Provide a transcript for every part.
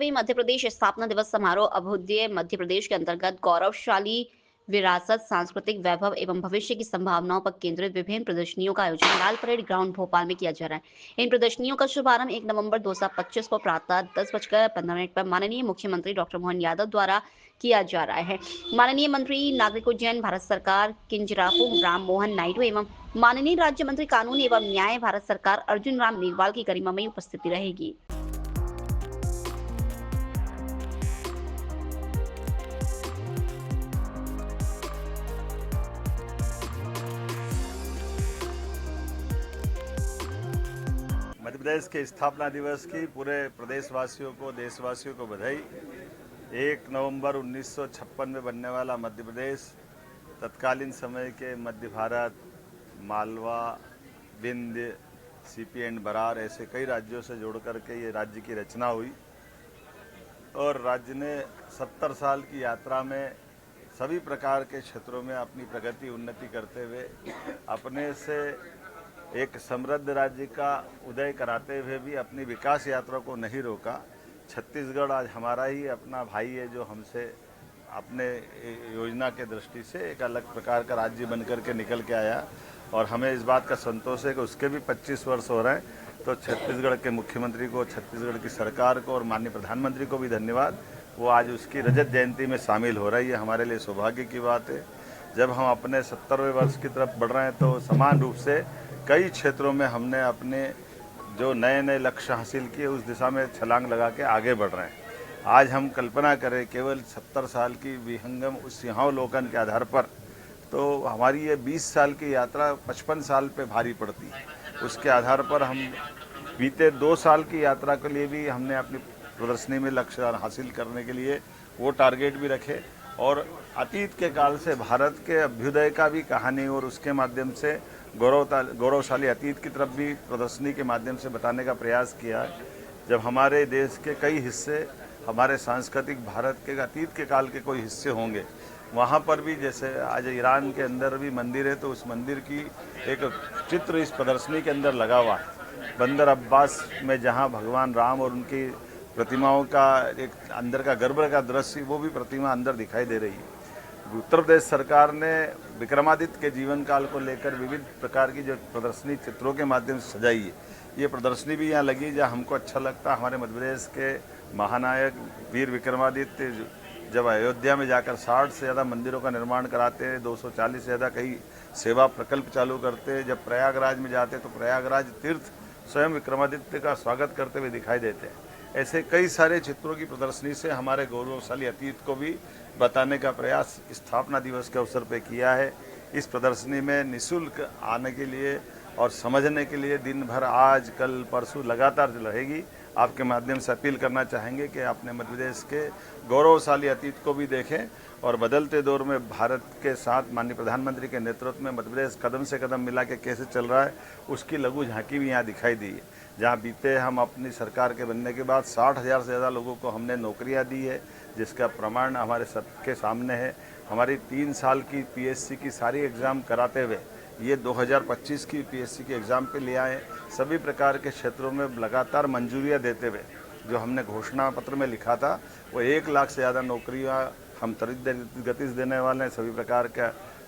21वें मध्य प्रदेश स्थापना दिवस समारोह अभ्युदय मध्य प्रदेश के अंतर्गत गौरवशाली विरासत, सांस्कृतिक वैभव एवं भविष्य की संभावनाओं पर केंद्रित विभिन्न प्रदर्शनियों का आयोजन लाल परेड ग्राउंड भोपाल में किया जा रहा है। इन प्रदर्शनियों का शुभारंभ 1 नवंबर 2025 को प्रातः 10:15 पर माननीय मुख्यमंत्री डॉक्टर मोहन यादव द्वारा किया जा रहा है। माननीय मंत्री नागरिक उड्डयन भारत सरकार किंजरापू राम मोहन नायडू एवं माननीय राज्य मंत्री कानून एवं न्याय भारत सरकार अर्जुन राम मेघवाल की गरिमामयी उपस्थिति रहेगी। मध्य प्रदेश के स्थापना दिवस की पूरे प्रदेशवासियों को, देशवासियों को बधाई। 1 नवंबर 1956 में बनने वाला मध्य प्रदेश तत्कालीन समय के मध्य भारत, मालवा, विंध्य, सीपी एंड बरार ऐसे कई राज्यों से जोड़ करके ये राज्य की रचना हुई और राज्य ने 70 साल की यात्रा में सभी प्रकार के क्षेत्रों में अपनी प्रगति, उन्नति करते हुए अपने से एक समृद्ध राज्य का उदय कराते हुए भी अपनी विकास यात्रा को नहीं रोका। छत्तीसगढ़ आज हमारा ही अपना भाई है, जो हमसे अपने योजना के दृष्टि से एक अलग प्रकार का राज्य बनकर के निकल के आया और हमें इस बात का संतोष है कि उसके भी 25 वर्ष हो रहे हैं। तो छत्तीसगढ़ के मुख्यमंत्री को, छत्तीसगढ़ की सरकार को और माननीय प्रधानमंत्री को भी धन्यवाद। वो आज उसकी रजत जयंती में शामिल हो रही है, हमारे लिए सौभाग्य की बात है। जब हम अपने 70वें वर्ष की तरफ बढ़ रहे हैं तो समान रूप से कई क्षेत्रों में हमने अपने जो नए नए लक्ष्य हासिल किए उस दिशा में छलांग लगा के आगे बढ़ रहे हैं। आज हम कल्पना करें केवल 70 साल की विहंगम उस सिंहावलोकन के आधार पर, तो हमारी ये 20 साल की यात्रा 55 साल पे भारी पड़ती है। उसके आधार पर हम बीते 2 साल की यात्रा के लिए भी हमने अपनी प्रदर्शनी में लक्ष्य हासिल करने के लिए वो टारगेट भी रखे और अतीत के काल से भारत के अभ्युदय का भी कहानी और उसके माध्यम से गौरवशाली अतीत की तरफ भी प्रदर्शनी के माध्यम से बताने का प्रयास किया है। जब हमारे देश के कई हिस्से, हमारे सांस्कृतिक भारत के अतीत के काल के कोई हिस्से होंगे, वहाँ पर भी जैसे आज ईरान के अंदर भी मंदिर है तो उस मंदिर की एक चित्र इस प्रदर्शनी के अंदर लगा हुआ है। बंदर अब्बास में जहाँ भगवान राम और उनकी प्रतिमाओं का एक अंदर का गर्भ का दृश्य, वो भी प्रतिमा अंदर दिखाई दे रही है। उत्तर प्रदेश सरकार ने विक्रमादित्य के जीवन काल को लेकर विविध प्रकार की जो प्रदर्शनी चित्रों के माध्यम से सजाई है, ये प्रदर्शनी भी यहाँ लगी जहाँ हमको अच्छा लगता। हमारे मध्य प्रदेश के महानायक वीर विक्रमादित्य जब अयोध्या में जाकर 60 से ज़्यादा मंदिरों का निर्माण कराते हैं, 240 से ज़्यादा कई सेवा प्रकल्प चालू करते हैं, जब प्रयागराज में जाते तो प्रयागराज तीर्थ स्वयं विक्रमादित्य का स्वागत करते हुए दिखाई देते हैं। ऐसे कई सारे चित्रों की प्रदर्शनी से हमारे गौरवशाली अतीत को भी बताने का प्रयास स्थापना दिवस के अवसर पर किया है। इस प्रदर्शनी में निःशुल्क आने के लिए और समझने के लिए दिन भर आज, कल, परसों लगातार रहेगी। आपके माध्यम से अपील करना चाहेंगे कि अपने मध्य प्रदेश के गौरवशाली अतीत को भी देखें और बदलते दौर में भारत के साथ माननीय प्रधानमंत्री के नेतृत्व में मध्य प्रदेश कदम से कदम मिला के कैसे चल रहा है, उसकी लघु झांकी भी यहाँ दिखाई दी है। जहाँ बीते हम अपनी सरकार के बनने के बाद 60,000 से ज़्यादा लोगों को हमने नौकरियाँ दी है, जिसका प्रमाण हमारे सबके सामने है। हमारी 3 साल की पीएससी की सारी एग्ज़ाम कराते हुए ये 2025 की पीएससी की एग्ज़ाम पे ले आए। सभी प्रकार के क्षेत्रों में लगातार मंजूरियाँ देते हुए जो हमने घोषणा पत्र में लिखा था, वो 1 लाख से ज़्यादा नौकरियाँ हम त्वरित गति से देने वाले हैं। सभी प्रकार का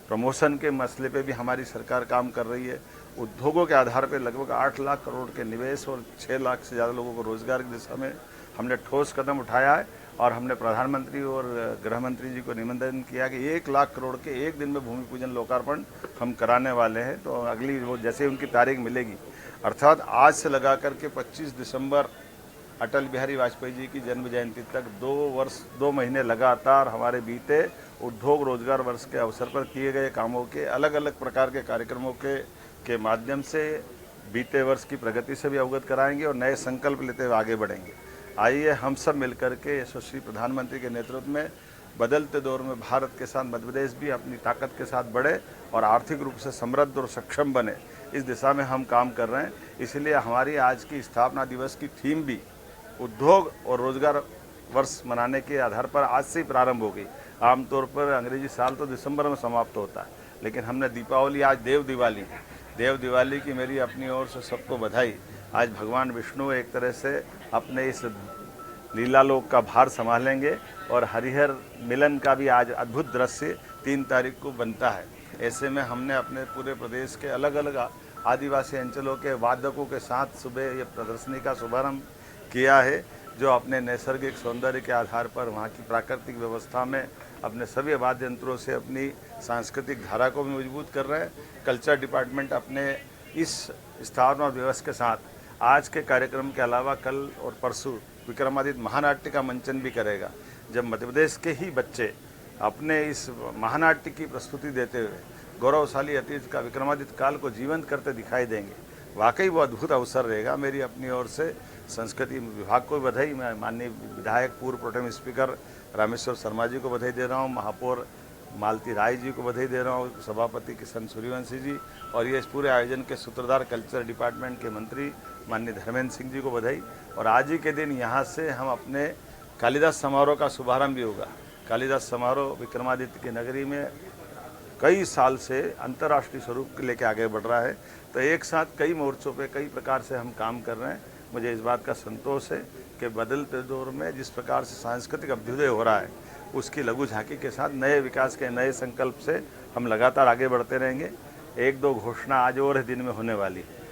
प्रमोशन के मसले पे भी हमारी सरकार काम कर रही है। उद्योगों के आधार पर लगभग 8 लाख करोड़ के निवेश और 6 लाख से ज़्यादा लोगों को रोजगार की दिशा में हमने ठोस कदम उठाया है और हमने प्रधानमंत्री और गृह मंत्री जी को निमंत्रण किया कि 1 लाख करोड़ के एक दिन में भूमि पूजन लोकार्पण हम कराने वाले हैं। तो अगली वो जैसे उनकी तारीख मिलेगी, अर्थात आज से लगा करके 25 दिसंबर अटल बिहारी वाजपेयी जी की जन्म जयंती तक 2 महीने लगातार हमारे बीते उद्योग रोजगार वर्ष के अवसर पर किए गए कामों के अलग अलग प्रकार के कार्यक्रमों के माध्यम से बीते वर्ष की प्रगति से भी अवगत कराएंगे और नए संकल्प लेते हुए आगे बढ़ेंगे। आइए हम सब मिलकर के यशस्वी प्रधानमंत्री के नेतृत्व में बदलते दौर में भारत के साथ मध्य प्रदेश भी अपनी ताकत के साथ बढ़े और आर्थिक रूप से समृद्ध और सक्षम बने, इस दिशा में हम काम कर रहे हैं। इसलिए हमारी आज की स्थापना दिवस की थीम भी उद्योग और रोजगार वर्ष मनाने के आधार पर आज से ही प्रारंभ हो गई। आमतौर पर अंग्रेजी साल तो दिसंबर में समाप्त होता है, लेकिन हमने दीपावली, आज देव दिवाली की मेरी अपनी ओर से सबको बधाई। आज भगवान विष्णु एक तरह से अपने इस लीलालोक का भार संभालेंगे और हरिहर मिलन का भी आज अद्भुत दृश्य 3 तारीख को बनता है। ऐसे में हमने अपने पूरे प्रदेश के अलग अलग आदिवासी अंचलों के वादकों के साथ सुबह ये प्रदर्शनी का शुभारंभ किया है, जो अपने नैसर्गिक सौंदर्य के आधार पर वहाँ की प्राकृतिक व्यवस्था में अपने सभी वाद्य यंत्रों से अपनी सांस्कृतिक धारा को भी मजबूत कर रहे हैं। कल्चर डिपार्टमेंट अपने इस स्थापना दिवस के साथ आज के कार्यक्रम के अलावा कल और परसों विक्रमादित्य महानाट्य का मंचन भी करेगा, जब मध्य प्रदेश के ही बच्चे अपने इस महानाट्य की प्रस्तुति देते हुए गौरवशाली अतीत का विक्रमादित्य काल को जीवंत करते दिखाई देंगे। वाकई वो अद्भुत अवसर रहेगा। मेरी अपनी ओर से संस्कृति विभाग को बधाई, मैं माननीय विधायक पूर्व प्रोटेम स्पीकर रामेश्वर शर्मा जी को बधाई दे रहा हूँ, महापौर मालती राय जी को बधाई दे रहा हूँ, सभापति किशन सूर्यवंशी जी और ये इस पूरे आयोजन के सूत्रधार कल्चर डिपार्टमेंट के मंत्री माननीय धर्मेंद्र सिंह जी को बधाई। और आज ही के दिन यहाँ से हम अपने कालिदास समारोह का शुभारंभ भी होगा। कालिदास समारोह विक्रमादित्य की नगरी में कई साल से अंतर्राष्ट्रीय स्वरूप लेके आगे बढ़ रहा है, तो एक साथ कई मोर्चों पे कई प्रकार से हम काम कर रहे हैं। मुझे इस बात का संतोष है कि बदलते दौर में जिस प्रकार से सांस्कृतिक अभ्युदय हो रहा है, उसकी लघु झांकी के साथ नए विकास के नए संकल्प से हम लगातार आगे बढ़ते रहेंगे। 1-2 घोषणा आज और दिन में होने वाली है।